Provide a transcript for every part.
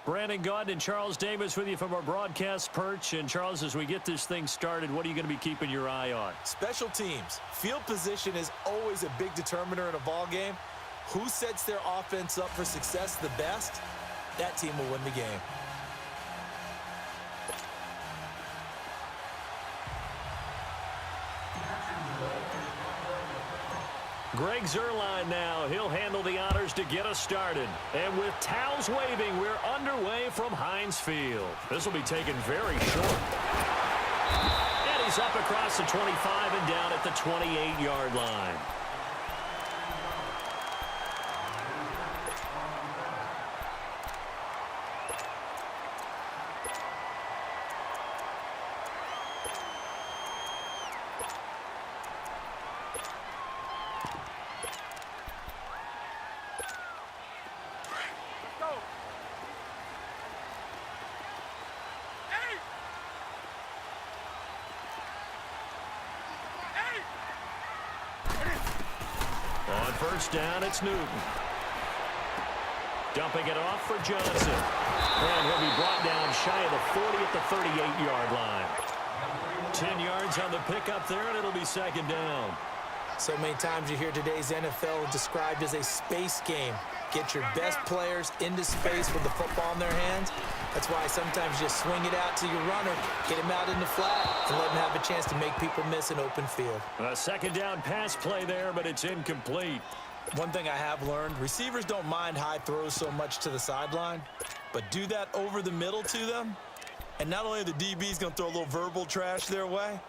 Brandon Gaudin and Charles Davis with you from our broadcast perch. And, Charles, as we get this thing started, what are you going to be keeping your eye on? Special teams. Field position is always a big determiner in a ball game. Who sets their offense up for success the best, that team will win the game. Greg Zuerlein now. He'll handle the honors to get us started. And with towels waving, we're underway from Heinz Field. This will be taken very short. And he's up across the 25 and down at the 28-yard line. On first down, it's Newton. Dumping it off for Johnson. And he'll be brought down shy of the 40 at the 38-yard line. 10 yards on the pickup there, and it'll be second down. So many times you hear today's NFL described as a space game. Get your best players into space with the football in their hands. That's why sometimes you just swing it out to your runner, get him out in the flat, and let him have a chance to make people miss an open field. A second down pass play there, but it's incomplete. One thing I have learned, receivers don't mind high throws so much to the sideline, but do that over the middle to them, and not only are the DBs going to throw a little verbal trash their way,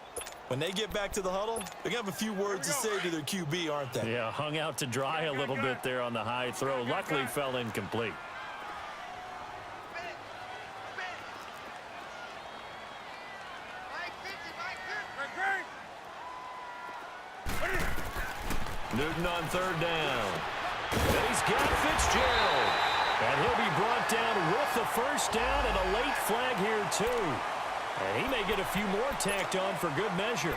when they get back to the huddle, they're going to have a few words to say to their QB, aren't they? Yeah, hung out to dry a little bit there on the high throw. Luckily fell incomplete. Newton on third down. And he's got Fitzgerald. And he'll be brought down with the first down and a late flag here too. And he may get a few more tacked on for good measure.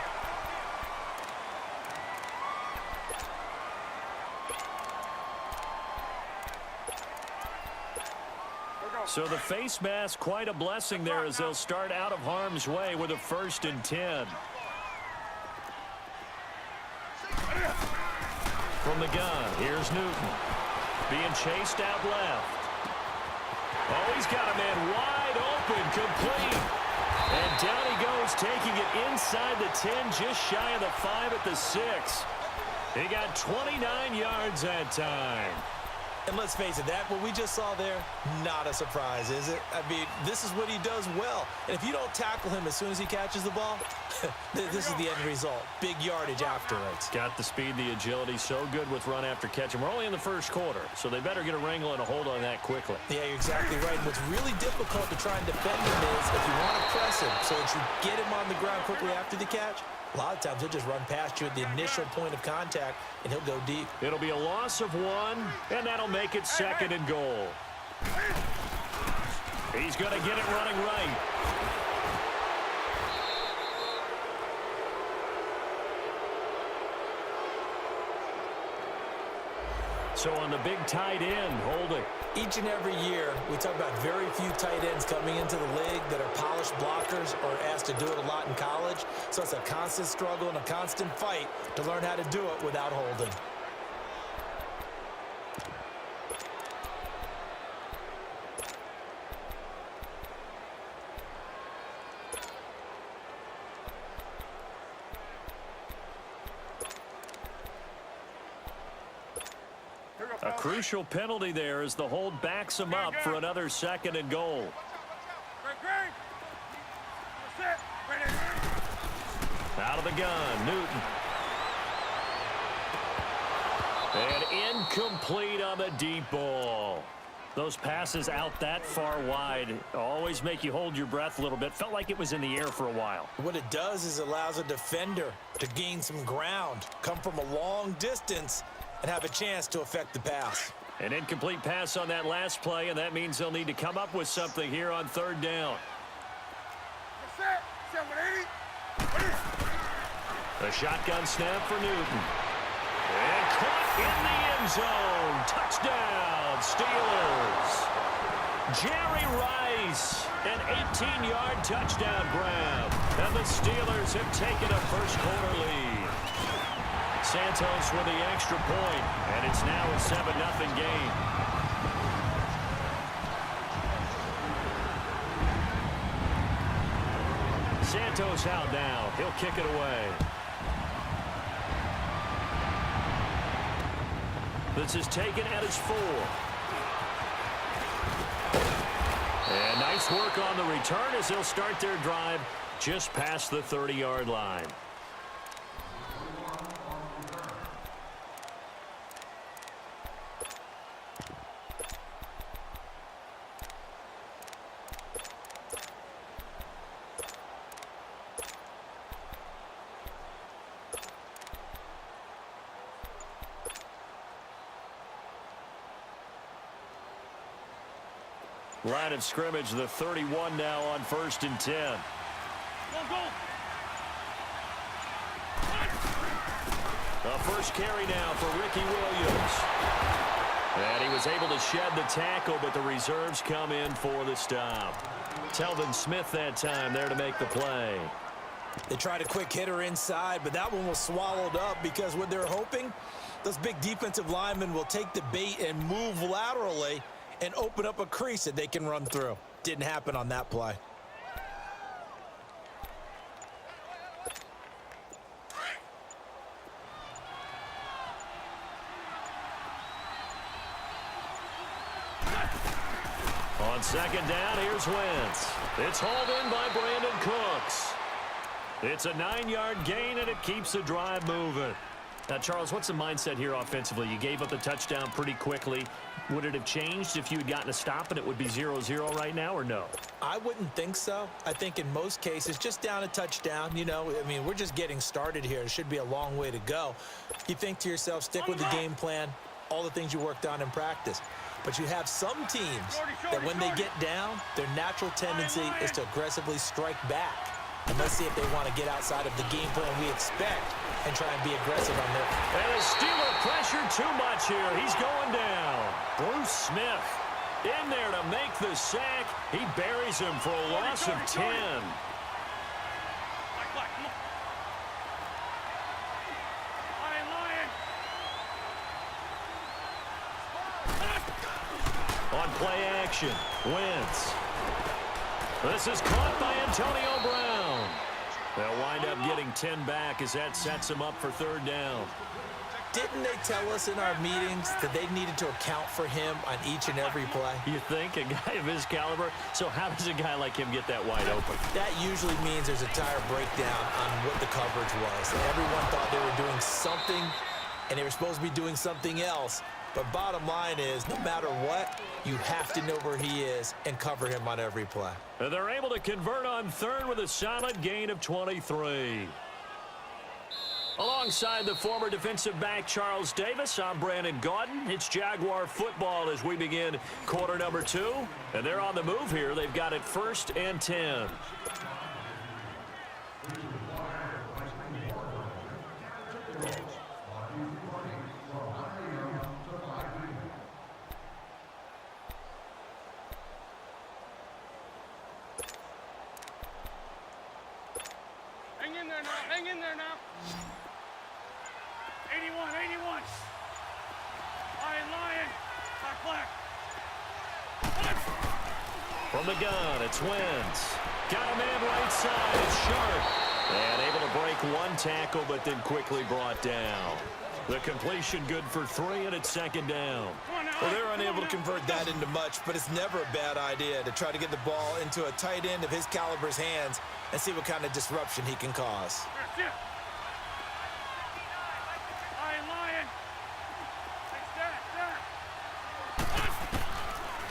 So the face mask, quite a blessing there as they'll start out of harm's way with a 1st and 10. From the gun, here's Newton. Being chased out left. Oh, he's got a man wide open, complete. And down he goes, taking it inside the 10, just shy of the 5 at the 6. He got 29 yards that time. And let's face it, that what we just saw there, not a surprise, is it? I mean, this is what he does well. And if you don't tackle him as soon as he catches the ball, this is the end result. Big yardage afterwards. Got the speed, the agility, so good with run after catch. And we're only in the first quarter, so they better get a wrangle and a hold on that quickly. Yeah, you're exactly right. What's really difficult to try and defend him is if you want to press him so that you get him on the ground quickly after the catch, a lot of times he'll just run past you at the initial point of contact, and he'll go deep. It'll be a loss of 1, and that'll make it 2nd and goal. He's going to get it running right. So on the big tight end, holding. Each and every year, we talk about very few tight ends coming into the league that are polished blockers or asked to do it a lot in college. So it's a constant struggle and a constant fight to learn how to do it without holding. A crucial penalty there as the hold backs him up for another 2nd and goal. Out of the gun, Newton. And incomplete on the deep ball. Those passes out that far wide always make you hold your breath a little bit. Felt like it was in the air for a while. What it does is it allows a defender to gain some ground, come from a long distance, and have a chance to affect the pass. An incomplete pass on that last play, and that means they'll need to come up with something here on 3rd down. A shotgun snap for Newton. And caught in the end zone. Touchdown, Steelers. Jerry Rice, an 18-yard touchdown grab. And the Steelers have taken a first-quarter lead. Santos with the extra point, and it's now a 7-0 game. Santos out now. He'll kick it away. This is taken at his 4. And nice work on the return as they'll start their drive just past the 30-yard line. Line of scrimmage, the 31 now on 1st and 10. A first carry now for Ricky Williams. And he was able to shed the tackle, but the reserves come in for the stop. Telvin Smith that time there to make the play. They tried a quick hitter inside, but that one was swallowed up because what they're hoping, those big defensive linemen will take the bait and move laterally and open up a crease that they can run through. Didn't happen on that play. On second down, here's Wentz. It's hauled in by Brandon Cooks. It's a 9-yard gain, and it keeps the drive moving. Now, Charles, what's the mindset here offensively? You gave up the touchdown pretty quickly. Would it have changed if you had gotten a stop and it would be 0-0 right now, or no? I wouldn't think so. I think in most cases, just down a touchdown, you know, I mean, we're just getting started here. It should be a long way to go. You think to yourself, stick with the game plan, all the things you worked on in practice. But you have some teams that when they get down, their natural tendency is to aggressively strike back. And let's see if they want to get outside of the game plan we expect and try and be aggressive on there. And the Steeler pressure too much here. He's going down. Bruce Smith in there to make the sack. He buries him for a loss of 10. On play action, Wentz. This is caught by Antonio Brown. They'll wind up getting 10 back as that sets them up for 3rd down. Didn't they tell us in our meetings that they needed to account for him on each and every play? You think? A guy of his caliber? So how does a guy like him get that wide open? That usually means there's a tire breakdown on what the coverage was. Everyone thought they were doing something, and they were supposed to be doing something else. But bottom line is, no matter what, you have to know where he is and cover him on every play. And they're able to convert on 3rd with a solid gain of 23. Alongside the former defensive back Charles Davis, I'm Brandon Gaudin. It's Jaguar football as we begin quarter number 2. And they're on the move here. They've got it 1st and 10. Hang in there now. 81, 81. Lion. Black. From the gun, it's Wentz. Got a man right side. It's Sharp. And able to break one tackle, but then quickly brought down. The completion good for 3, and it's 2nd down. Well, they're unable to convert that into much, but it's never a bad idea to try to get the ball into a tight end of his caliber's hands and see what kind of disruption he can cause.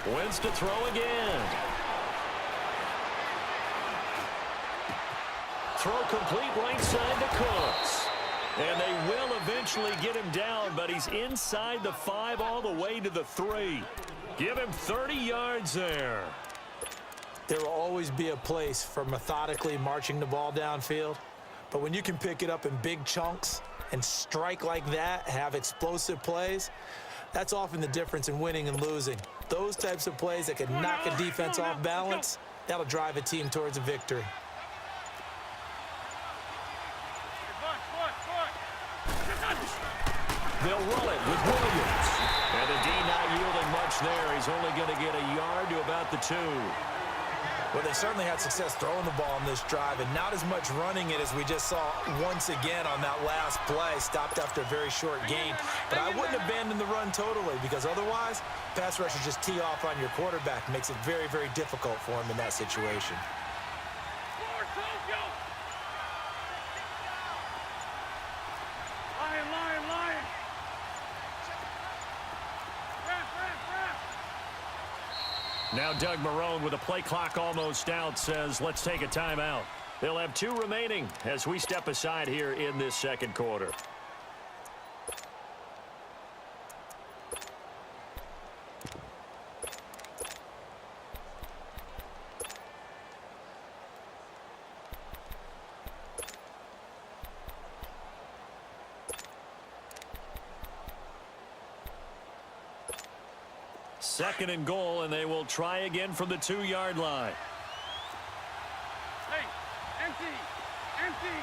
Wentz to throw again. Throw complete right side to Cooks. And they will eventually get him down, but he's inside the 5 all the way to the 3. Give him 30 yards there. There will always be a place for methodically marching the ball downfield, but when you can pick it up in big chunks and strike like that, have explosive plays, That's often the difference in winning and losing. Those types of plays that can knock a defense off balance, that'll drive a team towards a victory. They'll roll it with Williams. And the D not yielding much there. He's only going to get a yard to about the 2. Well, they certainly had success throwing the ball on this drive and not as much running it as we just saw once again on that last play. Stopped after a very short gain. But I wouldn't abandon the run totally because otherwise, pass rushers just tee off on your quarterback. Makes it very, very difficult for him in that situation. Now Doug Marrone with a play clock almost out says let's take a timeout. They'll have 2 remaining as we step aside here in this second quarter. Second and goal, and they will try again from the 2-yard line. Hey, empty, empty.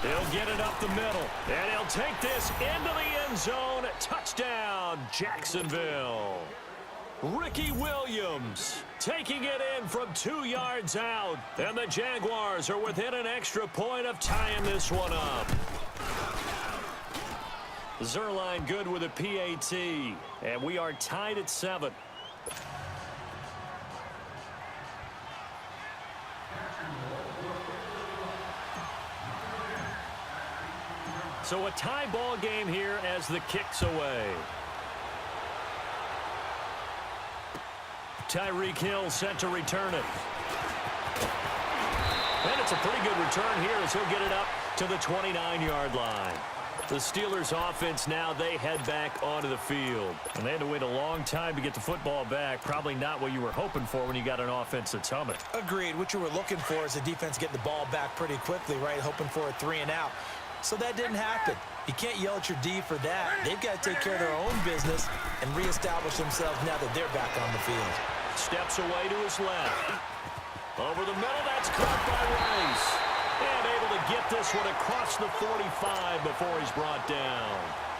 He'll get it up the middle, and he'll take this into the end zone. Touchdown, Jacksonville. Ricky Williams taking it in from 2 yards out. And the Jaguars are within an extra point of tying this one up. Zerline good with a PAT. And we are tied at 7. So a tie ball game here as the kick's away. Tyreek Hill set to return it. And it's a pretty good return here as he'll get it up to the 29-yard line. The Steelers offense now, they head back onto the field. And they had to wait a long time to get the football back. Probably not what you were hoping for when you got an offense that's humming. Agreed. What you were looking for is the defense getting the ball back pretty quickly, right? Hoping for a 3 and out. So that didn't happen. You can't yell at your D for that. They've got to take care of their own business and reestablish themselves now that they're back on the field. Steps away to his left. Over the middle, that's caught by Rice. And able to get this one across the 45 before he's brought down.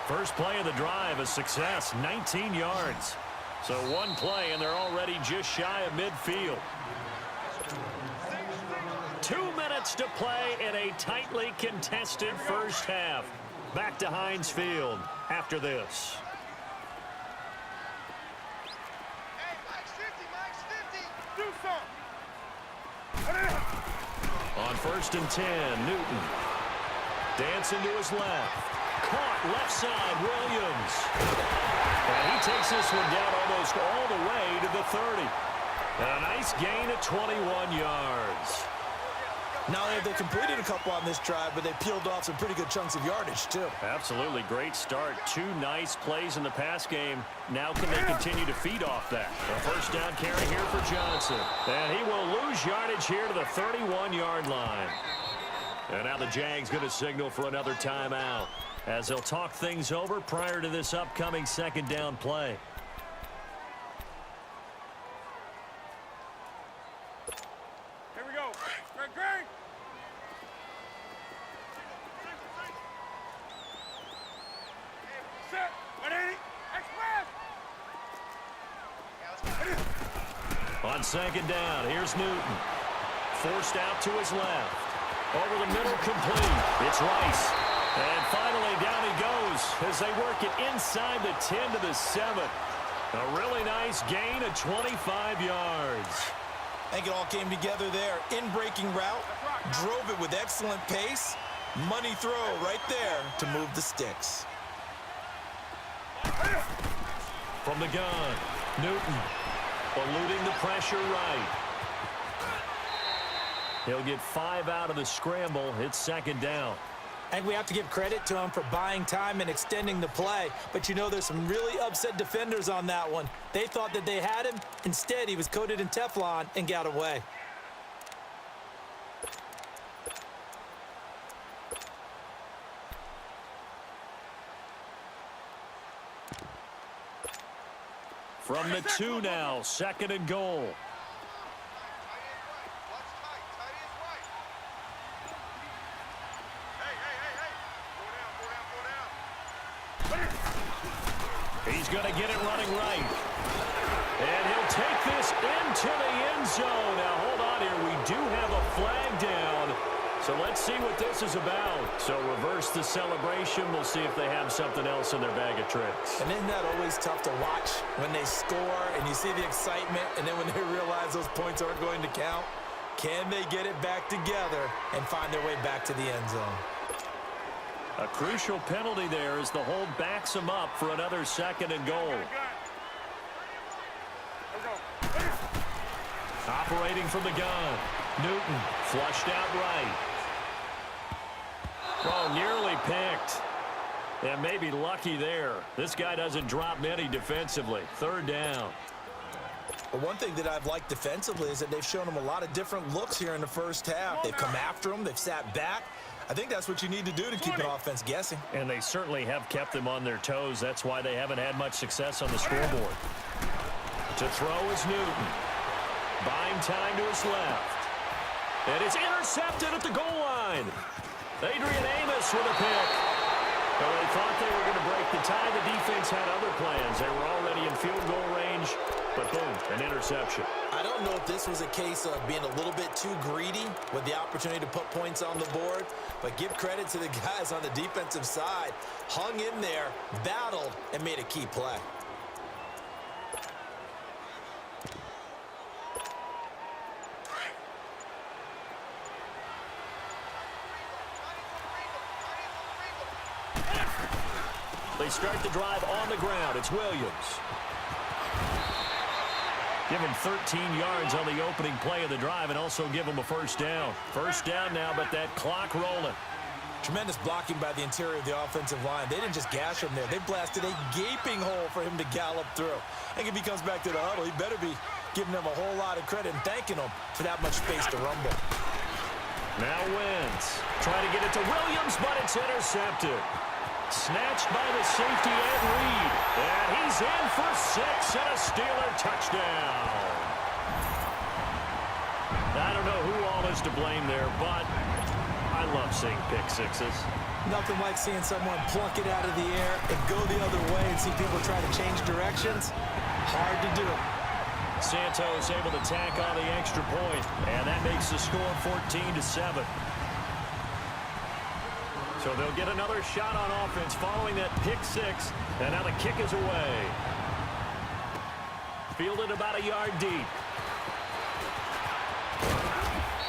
First play of the drive, a success, 19 yards. So one play, and they're already just shy of midfield. 2 minutes to play in a tightly contested first half. Back to Heinz Field after this. On 1st and 10, Newton. Dancing to his left. Caught left side, Williams. And he takes this one down almost all the way to the 30. And a nice gain of 21 yards. Not only have they completed a couple on this drive, but they peeled off some pretty good chunks of yardage, too. Absolutely. Great start. 2 nice plays in the pass game. Now can they continue to feed off that? A first down carry here for Johnson. And he will lose yardage here to the 31-yard line. And now the Jags going to signal for another timeout as they'll talk things over prior to this upcoming second down play. Here we go. Greg. Set. 180. Express. On second down, here's Newton. Forced out to his left. Over the middle, complete. It's Rice. And finally, down he goes as they work it inside the 10 to the 7. A really nice gain of 25 yards. I think it all came together there. In-breaking route, drove it with excellent pace. Money throw right there to move the sticks. From the gun, Newton eluding the pressure right. He'll get 5 out of the scramble. It's second down. I think we have to give credit to him for buying time and extending the play. But you know, there's some really upset defenders on that one. They thought that they had him. Instead, he was coated in Teflon and got away. From the 2 now, 2nd and goal. He's going to get it running right. And he'll take this into the end zone. Now, hold on here. We do have a flag down. So let's see what this is about. So reverse the celebration. We'll see if they have something else in their bag of tricks. And isn't that always tough to watch when they score and you see the excitement, and then when they realize those points aren't going to count? Can they get it back together and find their way back to the end zone? A crucial penalty there as the hold backs him up for another 2nd and goal. Operating from the gun. Newton flushed out right. Oh, nearly picked. And maybe lucky there. This guy doesn't drop many defensively. 3rd down. But one thing that I've liked defensively is that they've shown him a lot of different looks here in the first half. They've come after him. They've sat back. I think that's what you need to do to keep an offense guessing. And they certainly have kept them on their toes. That's why they haven't had much success on the scoreboard. To throw is Newton. Buying time to his left. And it's intercepted at the goal line. Adrian Amos with a pick. Well, they thought they were going to break the tie. The defense had other plans. They were already in field goal range, but boom, an interception. I don't know if this was a case of being a little bit too greedy with the opportunity to put points on the board, but give credit to the guys on the defensive side. Hung in there, battled, and made a key play. They start the drive on the ground. It's Williams. Give him 13 yards on the opening play of the drive and also give him a 1st down. 1st down now, but that clock rolling. Tremendous blocking by the interior of the offensive line. They didn't just gash him there. They blasted a gaping hole for him to gallop through. I think if he comes back to the huddle, he better be giving them a whole lot of credit and thanking them for that much space to rumble. Now Wentz. Trying to get it to Williams, but it's intercepted. Snatched by the safety Ed Reed. And he's in for 6 and a Steeler touchdown. I don't know who all is to blame there, but I love seeing pick sixes. Nothing like seeing someone plunk it out of the air and go the other way and see people try to change directions. Hard to do. Santos able to tack on the extra point, and that makes the score 14-7. So they'll get another shot on offense following that pick 6, and now the kick is away. Fielded about a yard deep.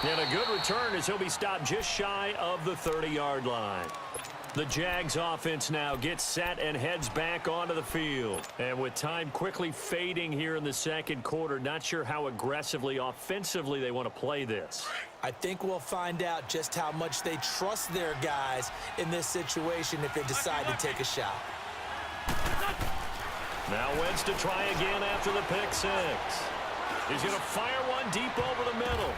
And a good return as he'll be stopped just shy of the 30-yard line. The Jags offense now gets set and heads back onto the field. And with time quickly fading here in the 2nd quarter, not sure how aggressively, offensively they want to play this. I think we'll find out just how much they trust their guys in this situation if they decide to take a shot. Now Wentz to try again after the pick 6. He's going to fire one deep over the middle.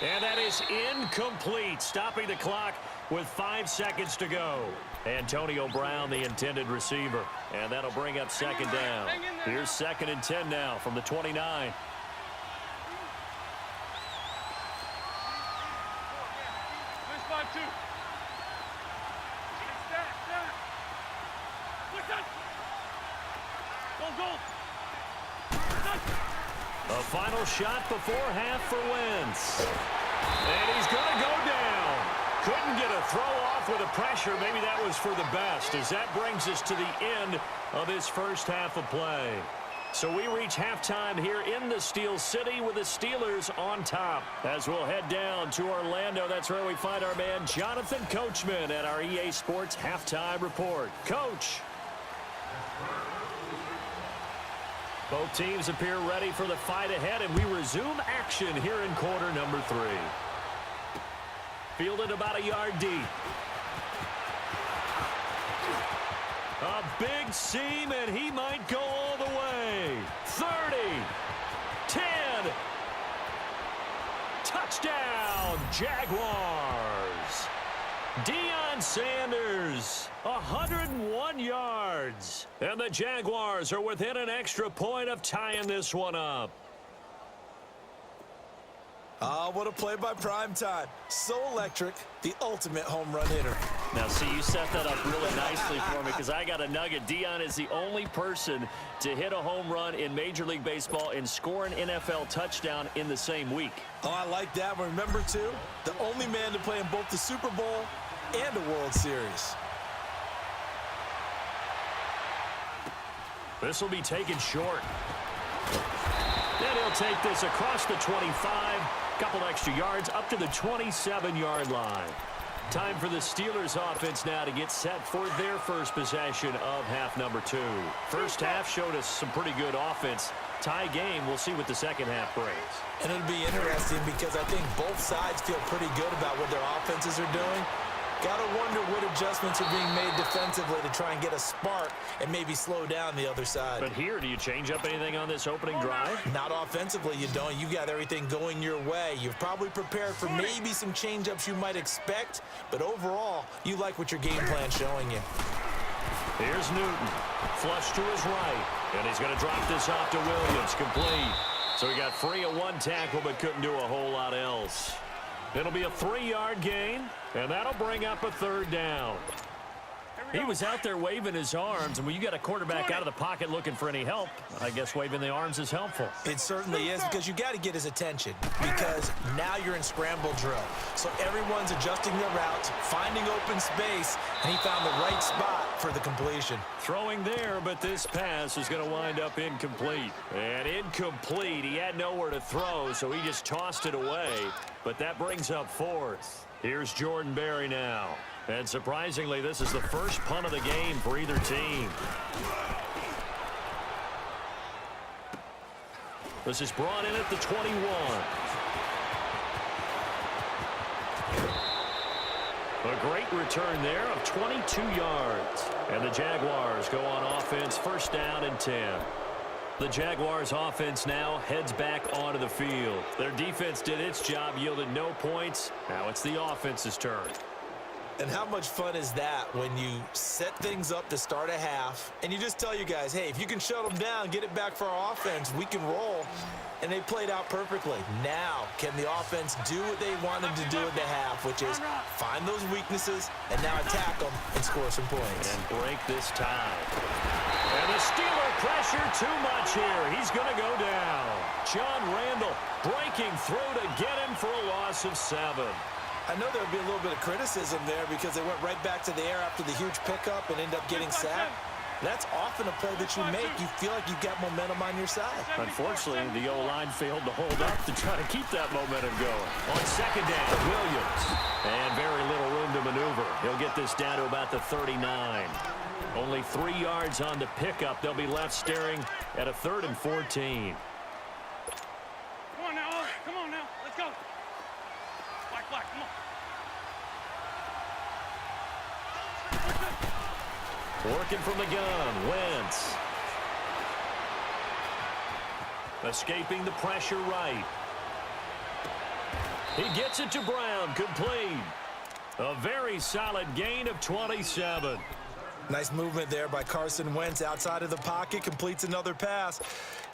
And that is incomplete, stopping the clock with 5 seconds to go. Antonio Brown, the intended receiver. And that'll bring up 2nd down. Here's 2nd and 10 now from the 29. A final shot before half for Wentz. And he's going to go down. Couldn't get a throw off with the pressure. Maybe that was for the best, as that brings us to the end of this first half of play. So we reach halftime here in the Steel City with the Steelers on top. As we'll head down to Orlando, that's where we find our man Jonathan Coachman at our EA Sports Halftime Report. Coach. Both teams appear ready for the fight ahead, and we resume action here in quarter number 3. Fielded about a yard deep. A big seam, and he might go all the way. 30, 10, touchdown, Jaguars. Deion Sanders, 101 yards. yards. And the Jaguars are within an extra point of tying this one up. Oh, what a play by Primetime. So electric, the ultimate home run hitter. Now, see, you set that up really nicely for me because I got a nugget. Dion is the only person to hit a home run in Major League Baseball and score an NFL touchdown in the same week. Oh, I like that one. Remember, too, the only man to play in both the Super Bowl and a World Series. This will be taken short. Then he'll take this across the 25. Couple extra yards up to the 27-yard line. Time for the Steelers offense now to get set for their first possession of half number 2. First half showed us some pretty good offense. Tie game, we'll see what the second half brings. And it'll be interesting because I think both sides feel pretty good about what their offenses are doing. Gotta wonder what adjustments are being made defensively to try and get a spark and maybe slow down the other side. But here, do you change up anything on this opening drive? Not offensively, you don't. You got everything going your way. You've probably prepared for maybe some change-ups you might expect, but overall, you like what your game plan's showing you. Here's Newton, flush to his right, and he's going to drop this off to Williams, complete. So he got free of one tackle, but couldn't do a whole lot else. It'll be a 3-yard gain, and that'll bring up a third down. He was out there waving his arms, and when you got a quarterback out of the pocket looking for any help, I guess waving the arms is helpful. It certainly is, because you got to get his attention, because now you're in scramble drill. So everyone's adjusting their routes, finding open space, and he found the right spot for the completion. Throwing there, but this pass is going to wind up incomplete. And incomplete. He had nowhere to throw, so he just tossed it away. But that brings up fourth. Here's Jordan Berry now. And surprisingly, this is the first punt of the game for either team. This is brought in at the 21. A great return there of 22 yards. And the Jaguars go on offense, first down and 10. The Jaguars offense now heads back onto the field. Their defense did its job, yielded no points. Now it's the offense's turn. And how much fun is that when you set things up to start a half and you just tell you guys, hey, if you can shut them down, get it back for our offense, we can roll. And they played out perfectly. Now, can the offense do what they wanted to do at the half, which is find those weaknesses and now attack them and score some points. And break this tie. And the Steeler pressure too much here. He's going to go down. John Randall breaking through to get him for a loss of 7. I know there would be a little bit of criticism there because they went right back to the air after the huge pickup and end up getting sacked. That's often a play that you make. You feel like you've got momentum on your side. Unfortunately, the O-line failed to hold up to try to keep that momentum going. On second down, Williams. And very little room to maneuver. He'll get this down to about the 39. Only 3 yards on the pickup. They'll be left staring at a 3rd and 14. Come on now, come on now, let's go. Black, come on. Working from the gun, Wentz. Escaping the pressure right. He gets it to Brown, complete. A very solid gain of 27. Nice movement there by Carson Wentz outside of the pocket, completes another pass.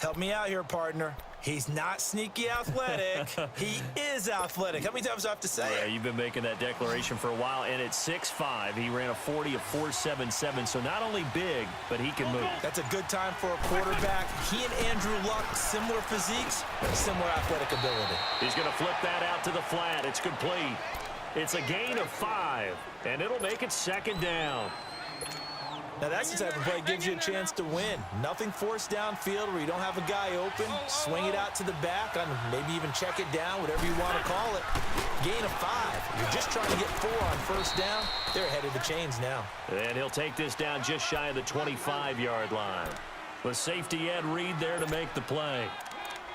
Help me out here, partner. He's not sneaky athletic. He is athletic. How many times do I have to say it? Yeah, you've been making that declaration for a while, and at 6'5", he ran a 40 of 4.77, so not only big, but he can move. That's a good time for a quarterback. He and Andrew Luck, similar physiques, similar athletic ability. He's going to flip that out to the flat. It's complete. It's a gain of 5, and it'll make it second down. Now that's the type of play that gives you a chance to win. Nothing forced downfield where you don't have a guy open. Swing it out to the back, and maybe even check it down, whatever you want to call it. Gain of 5. You're just trying to get 4 on first down. They're ahead of the chains now. And he'll take this down just shy of the 25-yard line. With safety Ed Reed there to make the play.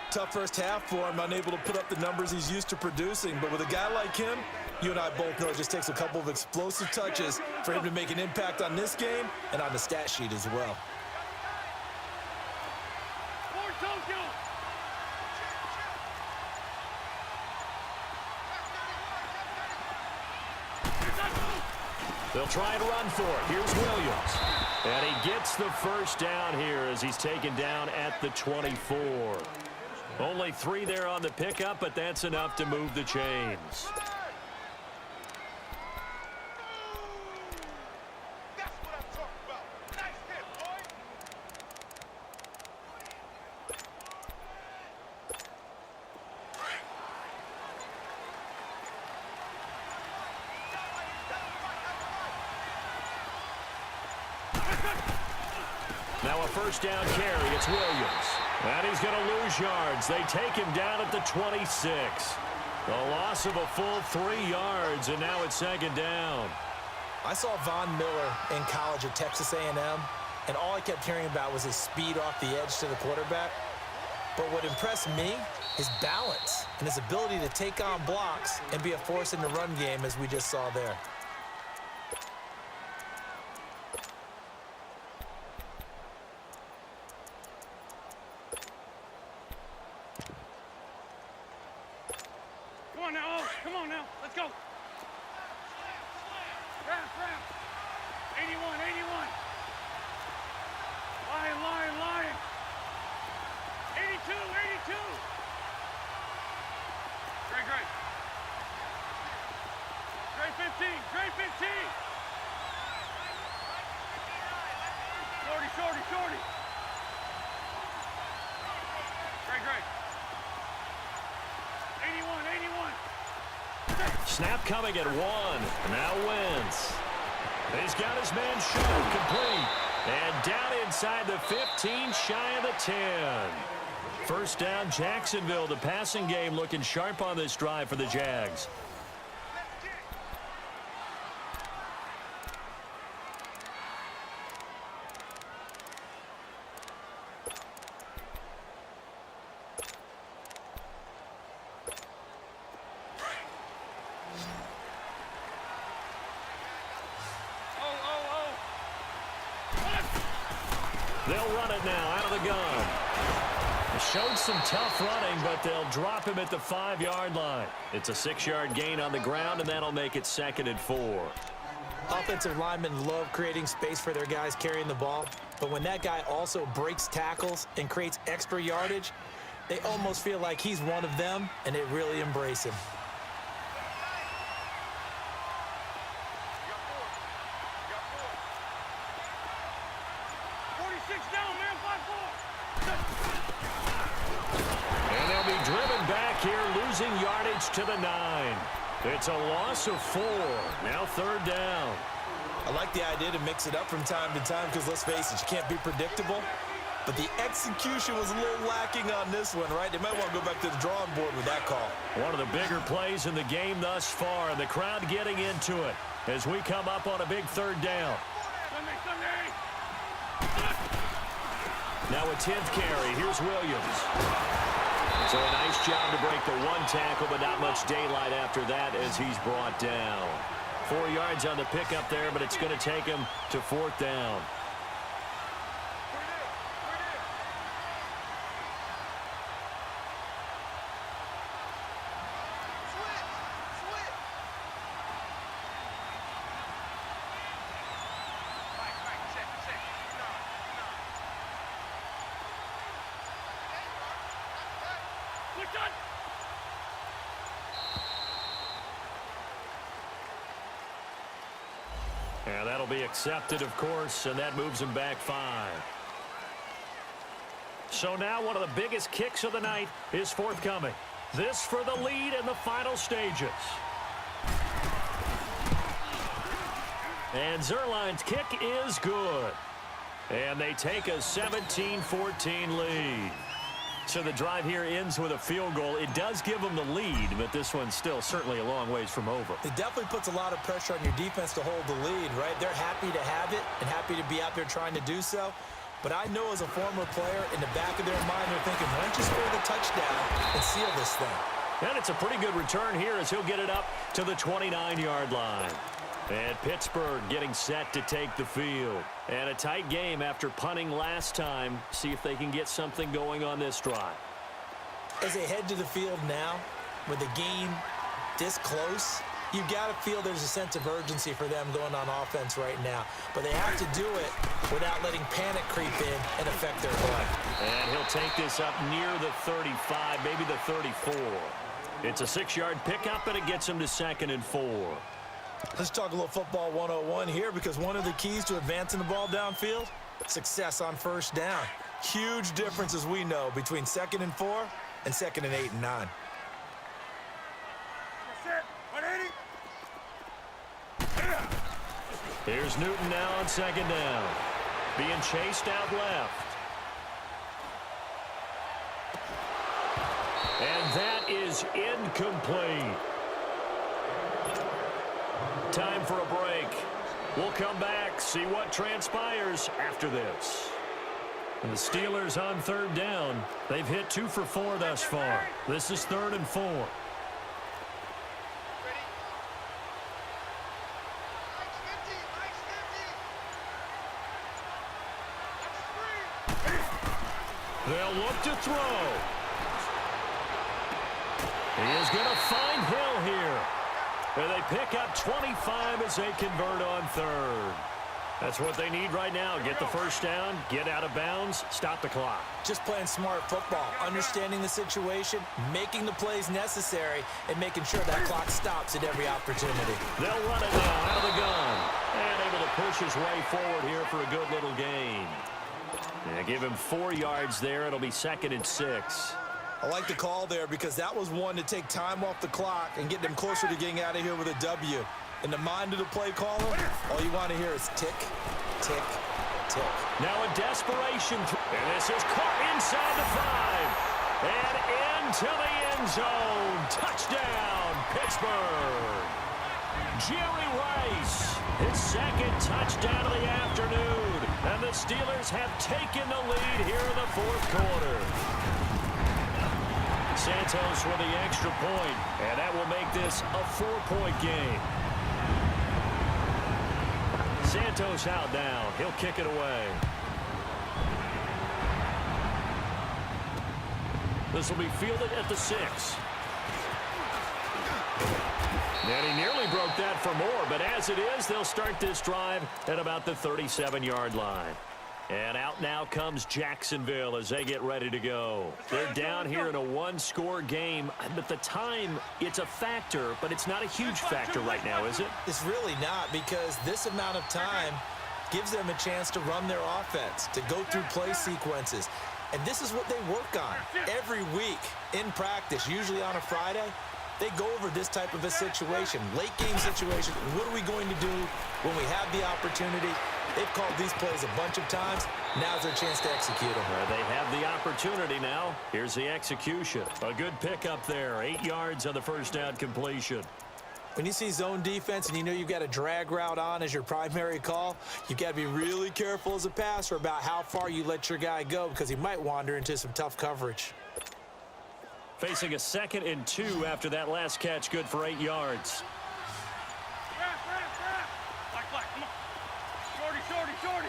Tough first half for him, unable to put up the numbers he's used to producing. But with a guy like him, you and I both know it just takes a couple of explosive touches for him to make an impact on this game and on the stat sheet as well. They'll try and run for it. Here's Williams. And he gets the first down here as he's taken down at the 24. Only 3 there on the pickup, but that's enough to move the chains. Now a first down carry. It's Williams. And he's going to lose yards. They take him down at the 26. A loss of a full 3 yards, and now it's second down. I saw Von Miller in college at Texas A&M, and all I kept hearing about was his speed off the edge to the quarterback. But what impressed me, his balance and his ability to take on blocks and be a force in the run game, as we just saw there. Come on now, let's go. Wrap. 81. Lion. 82. Great. Great 15. Shorty. Great. 81. Snap coming at 1. Now Wentz. He's got his man shot complete. And down inside the 15, shy of the 10. First down, Jacksonville. The passing game looking sharp on this drive for the Jags. They'll run it now out of the gun. Showed some tough running, but they'll drop him at the 5-yard line. It's a 6-yard gain on the ground, and that'll make it 2nd and 4. Offensive linemen love creating space for their guys carrying the ball, but when that guy also breaks tackles and creates extra yardage, they almost feel like he's one of them, and they really embrace him. Yardage to the 9. It's a loss of 4. Now 3rd down. I like the idea to mix it up from time to time because, let's face it, you can't be predictable. But the execution was a little lacking on this one, right? They might want to go back to the drawing board with that call. One of the bigger plays in the game thus far, and the crowd getting into it as we come up on a big 3rd down. Now a 10th carry. Here's Williams. So a nice job to break the 1 tackle, but not much daylight after that as he's brought down. 4 yards on the pickup there, but it's going to take him to 4th down. And that'll be accepted, of course, and that moves him back 5. So now one of the biggest kicks of the night is forthcoming. This for the lead in the final stages. And Zerline's kick is good. And they take a 17-14 lead. So the drive here ends with a field goal. It does give them the lead, but this one's still certainly a long ways from over. It definitely puts a lot of pressure on your defense to hold the lead, right? They're happy to have it and happy to be out there trying to do so. But I know as a former player, in the back of their mind, they're thinking, why don't you score the touchdown and seal this thing? And it's a pretty good return here as he'll get it up to the 29-yard line. And Pittsburgh getting set to take the field. And a tight game after punting last time. See if they can get something going on this drive. As they head to the field now, with the game this close, You've got to feel there's a sense of urgency for them going on offense right now. But they have to do it without letting panic creep in and affect their play. And he'll take this up near the 35, maybe the 34. It's a 6-yard pickup, and it gets him to 2nd and 4. Let's talk a little football 101 here, because one of the keys to advancing the ball downfield, success on first down. Huge difference, as we know, between 2nd and 4 and 2nd and 8 and 9. Here's Newton now on 2nd down. Being chased out left. And that is incomplete. Time for a break. We'll come back, see what transpires after this. And the Steelers on 3rd down. They've hit 2 for 4 thus far. This is 3rd and 4. They'll look to throw. He is going to find Hill here. And they pick up 25 as they convert on 3rd. That's what they need right now. Get the first down, get out of bounds, stop the clock. Just playing smart football, understanding the situation, making the plays necessary, and making sure that clock stops at every opportunity. They'll run it now out of the gun. And able to push his way forward here for a good little gain. Yeah, give him 4 yards there. It'll be 2nd and 6. I like the call there, because that was one to take time off the clock and get them closer to getting out of here with a W. In the mind of the play caller, all you want to hear is tick, tick, tick. Now a desperation. And this is caught inside the 5. And into the end zone. Touchdown, Pittsburgh. Jerry Rice, his 2nd touchdown of the afternoon. And the Steelers have taken the lead here in the 4th quarter. Santos with the extra point, and that will make this a 4-point game. Santos out now. He'll kick it away. This will be fielded at the 6. And he nearly broke that for more, but as it is, they'll start this drive at about the 37-yard line. And out now comes Jacksonville as they get ready to go. They're down here in a 1-score game, but the time, it's a factor, but it's not a huge factor right now, is it? It's really not, because this amount of time gives them a chance to run their offense, to go through play sequences. And this is what they work on every week in practice, usually on a Friday. They go over this type of a situation, late game situation. What are we going to do when we have the opportunity? They've called these plays a bunch of times. Now's their chance to execute them. They have the opportunity now. Here's the execution. A good pickup there. 8 yards on the first down completion. When you see zone defense and you know you've got a drag route on as your primary call, you've got to be really careful as a passer about how far you let your guy go, because he might wander into some tough coverage. Facing a 2nd and 2 after that last catch, good for 8 yards. Black, come on. Shorty.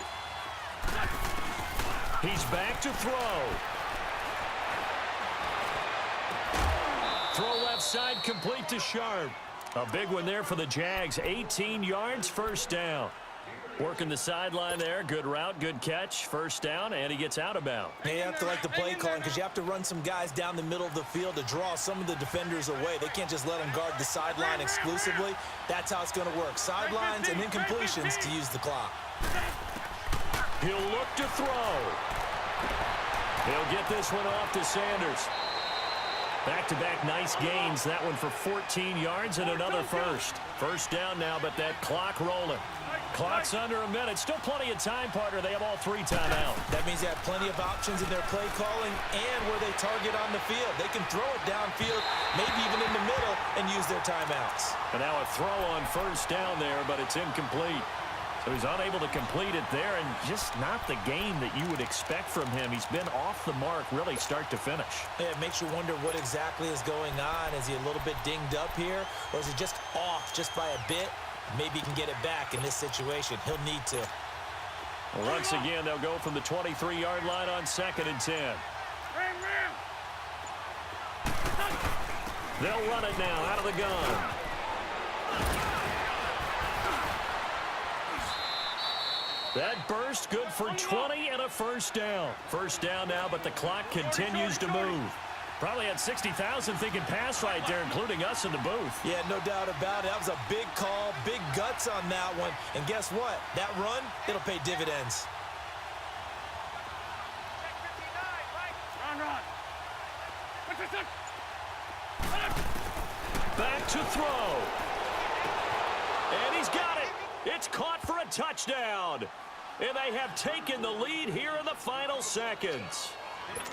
He's back to throw. Throw left side, complete to Sharp. A big one there for the Jags. 18 yards, first down. Working the sideline there. Good route, good catch. First down, and he gets out of bounds. You have to like the play calling, because you have to run some guys down the middle of the field to draw some of the defenders away. They can't just let them guard the sideline exclusively. That's how it's going to work. Sidelines and incompletions to use the clock. He'll look to throw. He'll get this one off to Sanders. Back-to-back nice gains. That one for 14 yards and another first. First down now, but that clock rolling. Clock's under a minute. Still plenty of time, partner. They have all 3 timeouts. That means they have plenty of options in their play calling and where they target on the field. They can throw it downfield, maybe even in the middle, and use their timeouts. And now a throw on first down there, but it's incomplete. So he's unable to complete it there, and just not the game that you would expect from him. He's been off the mark, really, start to finish. Yeah, it makes you wonder what exactly is going on. Is he a little bit dinged up here, or is he just off just by a bit? Maybe he can get it back in this situation. He'll need to. Well, once again, they'll go from the 23-yard line on 2nd and 10. They'll run it now out of the gun. That burst good for 20 and a first down. First down now, but the clock continues to move. Probably had 60,000 thinking pass right there, including us in the booth. Yeah, no doubt about it. That was a big call, big guts on that one. And guess what? That run, it'll pay dividends. Run. Back to throw. And he's got it. It's caught for a touchdown. And they have taken the lead here in the final seconds.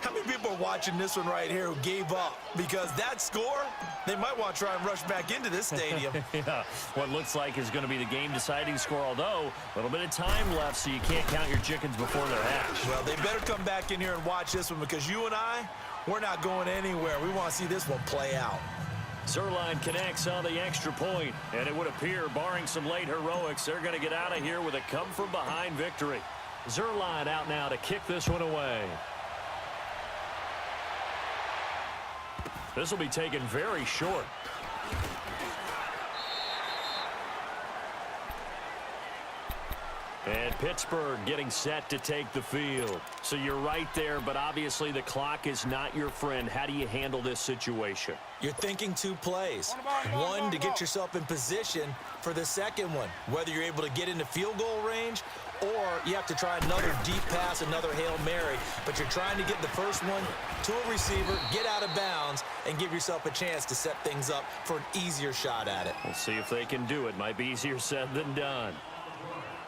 How many people are watching this one right here who gave up? Because that score, they might want to try and rush back into this stadium. Yeah, what looks like is going to be the game-deciding score, although a little bit of time left, so you can't count your chickens before they're hatched. Well, they better come back in here and watch this one because you and I, we're not going anywhere. We want to see this one play out. Zerline connects on the extra point, and it would appear, barring some late heroics, they're going to get out of here with a come-from-behind victory. Zerline out now to kick this one away. This will be taken very short. And Pittsburgh getting set to take the field. So you're right there, but obviously the clock is not your friend. How do you handle this situation? You're thinking two plays. One, to get yourself in position for the second one, whether you're able to get into field goal range or you have to try another deep pass, another Hail Mary, but you're trying to get the first one to a receiver, get out of bounds, and give yourself a chance to set things up for an easier shot at it. We'll see if they can do it. Might be easier said than done.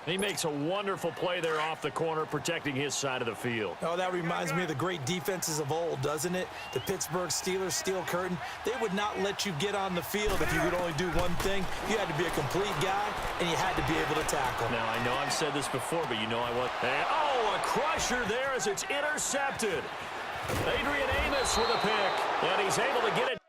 He makes a wonderful play there off the corner, protecting his side of the field. Oh, that reminds me of the great defenses of old, doesn't it? The Pittsburgh Steelers steel curtain. They would not let you get on the field if you could only do one thing. You had to be a complete guy, and you had to be able to tackle. Now, I know I've said this before, but you know I want... And, oh, a crusher there as it's intercepted. Adrian Amos with a pick, and he's able to get it